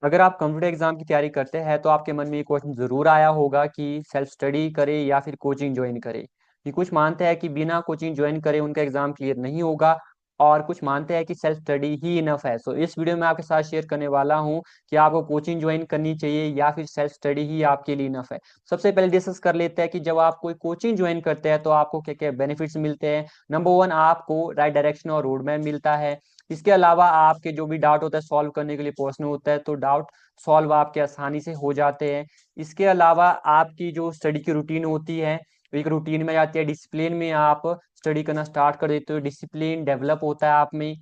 अगर आप computer exam की तैयारी करते हैं तो आपके मन में ये क्वेश्चन जरूर आया होगा कि सेल्फ स्टडी करे या फिर कोचिंग ज्वाइन करे। कि कुछ मानते हैं कि बिना कोचिंग ज्वाइन करे उनका एग्जाम क्लियर नहीं होगा, और कुछ मानते हैं कि सेल्फ स्टडी ही इनफ है। सो इस वीडियो में आपके साथ शेयर करने वाला हूं कि आपको कोचिंग ज्वाइन करनी चाहिए या फिर सेल्फ स्टडी ही आपके लिए इनफ है। सबसे पहले डिस्कस कर लेते हैं कि जब आप कोई कोचिंग ज्वाइन करते हैं तो आपको क्या क्या बेनिफिट्स मिलते हैं। नंबर वन, आपको राइट डायरेक्शन और रोड मैप मिलता है। इसके अलावा आपके जो भी डाउट होता है सॉल्व करने के लिए प्रश्न होता है तो डाउट सॉल्व आपके आसानी से हो जाते हैं। इसके अलावा आपकी जो स्टडी की रूटीन होती है, एक रूटीन में जाती है, डिसिप्लिन में आप स्टडी करना स्टार्ट कर देते हो, डिसिप्लिन डेवलप होता है आप में।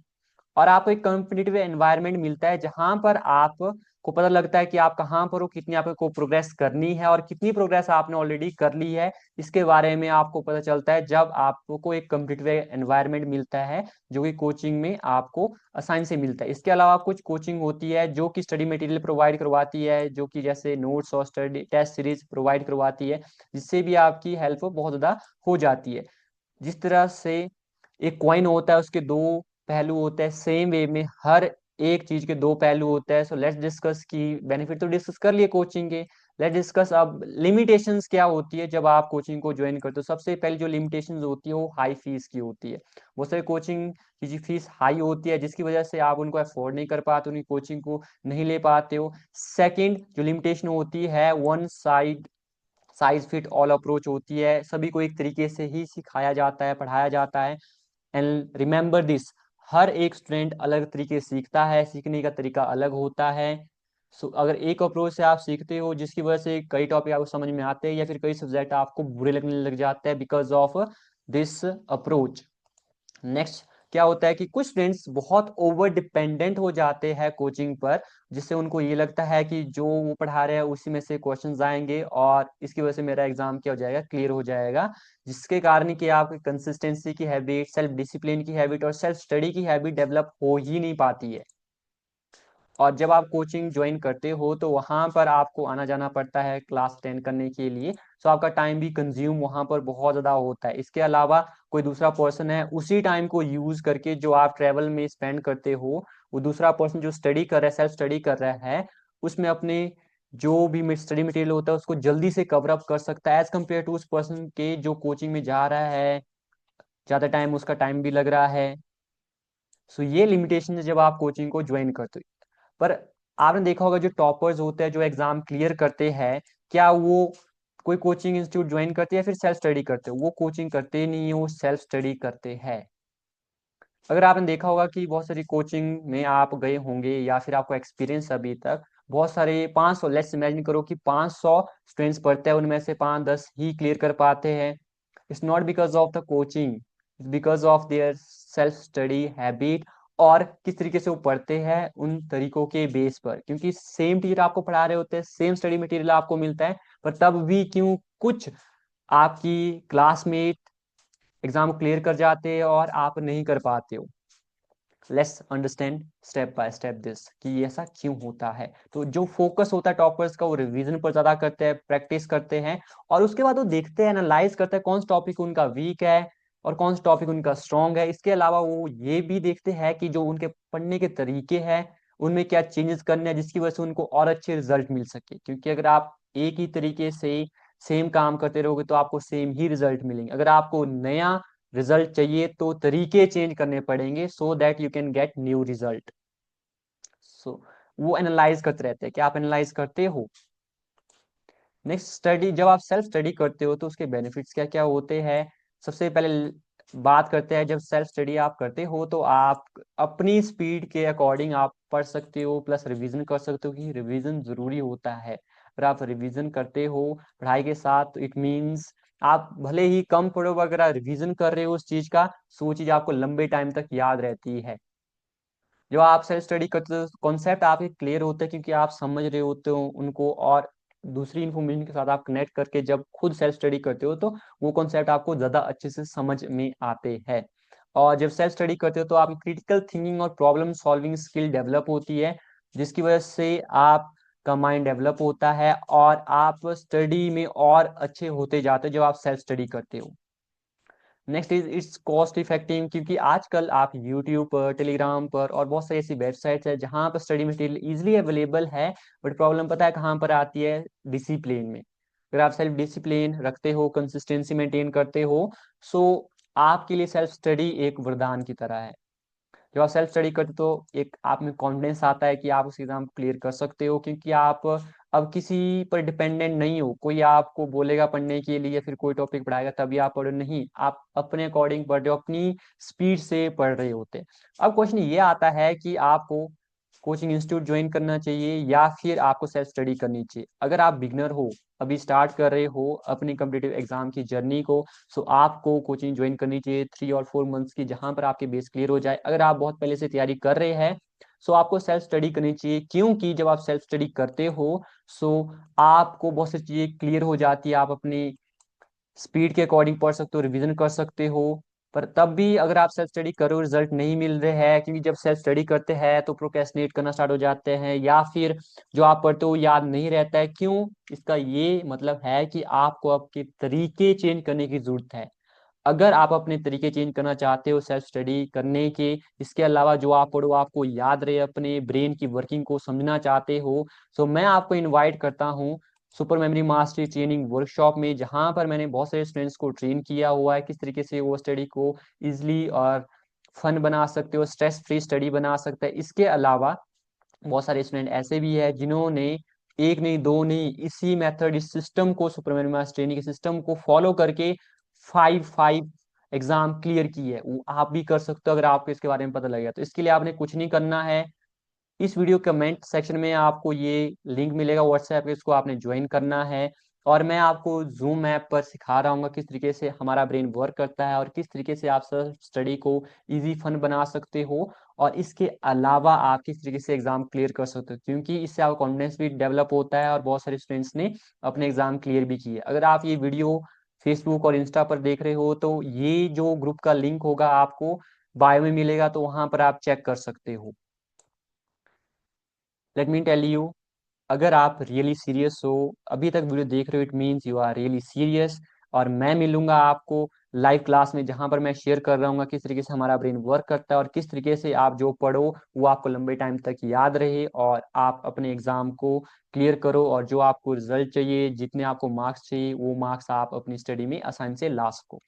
और आपको एक कॉम्पिटिटिव एनवायरनमेंट मिलता है जहां पर आपको पता लगता है कि आप कहाँ पर हो, कितनी आपको प्रोग्रेस करनी है और कितनी प्रोग्रेस आपने ऑलरेडी कर ली है। इसके बारे में आपको पता चलता है जब आपको एक कॉम्पिटिटिव एनवायरनमेंट मिलता है जो कि कोचिंग में आपको आसानी से मिलता है। इसके अलावा कुछ कोचिंग होती है जो कि स्टडी मटेरियल प्रोवाइड करवाती है, जो कि जैसे नोट्स और स्टडी टेस्ट सीरीज प्रोवाइड करवाती है, जिससे भी आपकी हेल्प बहुत ज़्यादा हो जाती है। जिस तरह से एक कॉइन होता है उसके दो पहलू होते हैं, सेम वे में हर एक चीज के दो पहलू होते हैं। सो लेट्स डिस्कस की बेनिफिट तो डिस्कस कर लिए कोचिंग के। लेट्स डिस्कस अब लिमिटेशंस क्या होती है जब आप कोचिंग को ज्वाइन करते हो। सबसे पहले जो लिमिटेशंस होती है वो हाई फीस की होती है। बहुत सारे कोचिंग की फीस हाई होती है जिसकी वजह से आप उनको अफोर्ड नहीं कर पाते, उनकी कोचिंग को नहीं ले पाते हो। सेकंड जो लिमिटेशन होती है one side size fit all approach होती है, सभी को एक तरीके से ही सिखाया जाता है, पढ़ाया जाता है। एंड रिमेंबर दिस, हर एक स्टूडेंट अलग तरीके से सीखता है, सीखने का तरीका अलग होता है। सो अगर एक अप्रोच से आप सीखते हो जिसकी वजह से कई टॉपिक आपको समझ में आते हैं या फिर कई सब्जेक्ट आपको बुरे लगने लग जाते हैं because of this approach. Next क्या होता है कि कुछ स्टूडेंट्स बहुत ओवर डिपेंडेंट हो जाते हैं कोचिंग पर, जिससे उनको ये लगता है कि जो वो पढ़ा रहे हैं उसी में से क्वेश्चंस आएंगे और इसकी वजह से मेरा एग्जाम क्या हो जाएगा, क्लियर हो जाएगा। जिसके कारण कि आप कंसिस्टेंसी की हैबिट, सेल्फ डिसिप्लिन की हैबिट और सेल्फ स्टडी की हैबिट डेवलप हो ही नहीं पाती है। और जब आप कोचिंग ज्वाइन करते हो तो वहां पर आपको आना जाना पड़ता है क्लास अटेंड करने के लिए। सो आपका टाइम भी कंज्यूम वहां पर बहुत ज्यादा होता है। इसके अलावा कोई दूसरा पर्सन है उसी टाइम को यूज करके जो आप ट्रेवल में स्पेंड करते हो, वो दूसरा पर्सन जो स्टडी कर रहा है, सेल्फ स्टडी कर रहा है, उसमें अपने जो भी स्टडी मटेरियल होता है उसको जल्दी से कवर अप कर सकता है एज कम्पेयर टू उस पर्सन के जो कोचिंग में जा रहा है, ज्यादा टाइम उसका टाइम भी लग रहा है। सो ये लिमिटेशन है जब आप कोचिंग को ज्वाइन करते हो। पर आपने देखा होगा जो टॉपर्स होते हैं जो एग्जाम क्लियर करते हैं, क्या वो कोई कोचिंग इंस्टीट्यूट ज्वाइन करते हैं या फिर सेल्फ स्टडी करते हैं? वो कोचिंग करते नहीं है, वो सेल्फ स्टडी करते हैं। अगर आपने देखा होगा कि बहुत सारी कोचिंग में आप गए होंगे या फिर आपको एक्सपीरियंस अभी तक, बहुत सारे 500, लेट्स इमेजिन करो कि 500 स्टूडेंट्स पढ़ते हैं, उनमें से 5-10 ही क्लियर कर पाते हैं। It's not because of the coaching, it's because of their self study habit, और किस तरीके से वो पढ़ते हैं उन तरीकों के बेस पर। क्योंकि सेम टीचर आपको पढ़ा रहे होते हैं, सेम स्टडी मटेरियल आपको मिलता है, पर तब भी क्यों कुछ आपकी क्लासमेट एग्जाम को क्लियर कर जाते हैं और आप नहीं कर पाते हो। Let's understand step by step this कि ऐसा क्यों होता है। तो जो फोकस होता है टॉपर्स का वो रिवीजन पर ज्यादा करते हैं, प्रैक्टिस करते हैं, और उसके बाद वो देखते हैं, एनालाइज करते हैं कौन सा टॉपिक उनका वीक है और कौन सा टॉपिक उनका स्ट्रांग है। इसके अलावा वो ये भी देखते हैं कि जो उनके पढ़ने के तरीके हैं उनमें क्या चेंजेस करने हैं जिसकी वजह से उनको और अच्छे रिजल्ट मिल सके। क्योंकि अगर आप एक ही तरीके से सेम काम करते रहोगे तो आपको सेम ही रिजल्ट मिलेंगे। अगर आपको नया रिजल्ट चाहिए तो तरीके चेंज करने पड़ेंगे so that you can get new result. So वो एनालाइज करते रहते हैं कि आप एनालाइज करते हो। नेक्स्ट स्टडी, जब आप सेल्फ स्टडी करते हो तो उसके बेनिफिट्स क्या क्या होते हैं। सबसे पहले बात करते हैं, जब सेल्फ स्टडी आप करते हो तो आप अपनी स्पीड के अकॉर्डिंग आप पढ़ सकते हो, प्लस रिवीजन कर सकते हो कि रिवीजन जरूरी होता है। अगर आप रिवीजन करते हो पढ़ाई के साथ तो इट मीन्स आप भले ही कम पढ़ो, अगर आप रिवीजन कर रहे हो उस चीज का, सो वो चीज आपको लंबे टाइम तक याद रहती है। जो आप सेल्फ स्टडी करते हो कॉन्सेप्ट आपके क्लियर होते हैं क्योंकि आप समझ रहे होते हो उनको, और दूसरी इन्फॉर्मेशन के साथ आप कनेक्ट करके जब खुद सेल्फ स्टडी करते हो तो वो कॉन्सेप्ट आपको ज्यादा अच्छे से समझ में आते हैं। और जब सेल्फ स्टडी करते हो तो आपकी क्रिटिकल थिंकिंग और प्रॉब्लम सॉल्विंग स्किल डेवलप होती है, जिसकी वजह से आपका माइंड डेवलप होता है और आप स्टडी में और अच्छे होते जाते हो जब आप सेल्फ स्टडी करते हो। Next is it's cost effective, क्योंकि आजकल आप यूट्यूब पर, टेलीग्राम पर और बहुत सारी ऐसी वेबसाइट्स है जहाँ पर स्टडी मटेरियल इजीली अवेलेबल है। बट प्रॉब्लम पता है कहाँ पर आती है? डिसिप्लिन में। अगर आप सेल्फ डिसिप्लिन रखते हो, कंसिस्टेंसी मेंटेन करते हो, सो आपके लिए सेल्फ स्टडी एक वरदान की तरह है। जब आप सेल्फ स्टडी करते हो तो एक आप में कॉन्फिडेंस आता है कि आप उस एग्जाम को क्लियर कर सकते हो, क्योंकि आप अब किसी पर डिपेंडेंट नहीं हो। कोई आपको बोलेगा पढ़ने के लिए या फिर कोई टॉपिक पढ़ाएगा तभी आप पढ़ो, नहीं, आप अपने अकॉर्डिंग पढ़ रहे हो, अपनी स्पीड से पढ़ रहे होते हैं। अब क्वेश्चन ये आता है कि आपको कोचिंग इंस्टीट्यूट ज्वाइन करना चाहिए या फिर आपको सेल्फ स्टडी करनी चाहिए। अगर आप बिगनर हो, अभी स्टार्ट कर रहे हो अपनी कम्पिटिटिव एग्जाम की जर्नी को, सो आपको कोचिंग ज्वाइन करनी चाहिए 3 और 4 मंथ्स की, जहां पर आपके बेस क्लियर हो जाए। अगर आप बहुत पहले से तैयारी कर रहे हैं, सो आपको सेल्फ स्टडी करनी चाहिए, क्योंकि जब आप सेल्फ स्टडी करते हो, सो आपको बहुत सी चीजें क्लियर हो जाती है। आप अपनी स्पीड के अकॉर्डिंग पढ़ सकते हो, रिवीजन कर सकते हो। पर तब भी अगर आप सेल्फ स्टडी करो, रिजल्ट नहीं मिल रहे हैं, क्योंकि जब सेल्फ स्टडी करते हैं तो प्रोक्रेस्टिनेट करना स्टार्ट हो जाते हैं, या फिर जो आप पढ़ते हो याद नहीं रहता है। क्यों? इसका ये मतलब है कि आपको आपके तरीके चेंज करने की जरूरत है। अगर आप अपने तरीके चेंज करना चाहते हो सेल्फ स्टडी करने के, इसके अलावा जो आप पढ़ो आपको याद रहे, अपने ब्रेन की वर्किंग को समझना चाहते हो, सो मैं आपको इनवाइट करता हूँ super memory mastery training workshop में, जहाँ पर मैंने बहुत सारे स्टूडेंट्स को ट्रेन किया हुआ है किस तरीके से वो स्टडी को इजिली और फन बना सकते हो, स्ट्रेस फ्री स्टडी बना सकते हैं। इसके अलावा बहुत सारे स्टूडेंट ऐसे भी है जिन्होंने एक नहीं दो नहीं, इसी मेथड, इस सिस्टम को, सुपर मेमोरी मास्टरी ट्रेनिंग के सिस्टम को फॉलो करके 5 एग्जाम क्लियर की है। वो आप भी कर सकते हो अगर आपको इसके बारे में पता लगेगा। तो इसके लिए आपने कुछ नहीं करना है, इस वीडियो कमेंट सेक्शन में आपको ये लिंक मिलेगा व्हाट्सएप पे, इसको आपने ज्वाइन करना है। और मैं आपको जूम ऐप पर सिखा रहा हूँ किस तरीके से हमारा ब्रेन वर्क करता है और किस तरीके से आप सेल्फ स्टडी को इजी फन बना सकते हो, और इसके अलावा आप किस तरीके से एग्जाम क्लियर कर सकते हो, क्योंकि इससे आपका कॉन्फिडेंस भी डेवलप होता है और बहुत सारे स्टूडेंट्स ने अपने एग्जाम क्लियर भी किए। अगर आप ये वीडियो फेसबुक और इंस्टा पर देख रहे हो तो ये जो ग्रुप का लिंक होगा आपको बायो में मिलेगा, तो वहां पर आप चेक कर सकते हो। लेट मी टेल यू, अगर आप रियली सीरियस हो, अभी तक वीडियो देख रहे हो, it means you are really serious. और मैं मिलूंगा आपको लाइव क्लास में, जहां पर मैं शेयर कर रहा हूँ किस तरीके से हमारा ब्रेन वर्क करता है और किस तरीके से आप जो पढ़ो वो आपको लंबे टाइम तक याद रहे और आप अपने एग्जाम को क्लियर करो, और जो आपको रिजल्ट चाहिए, जितने आपको मार्क्स चाहिए, वो मार्क्स आप अपनी स्टडी में आसानी से ला सको।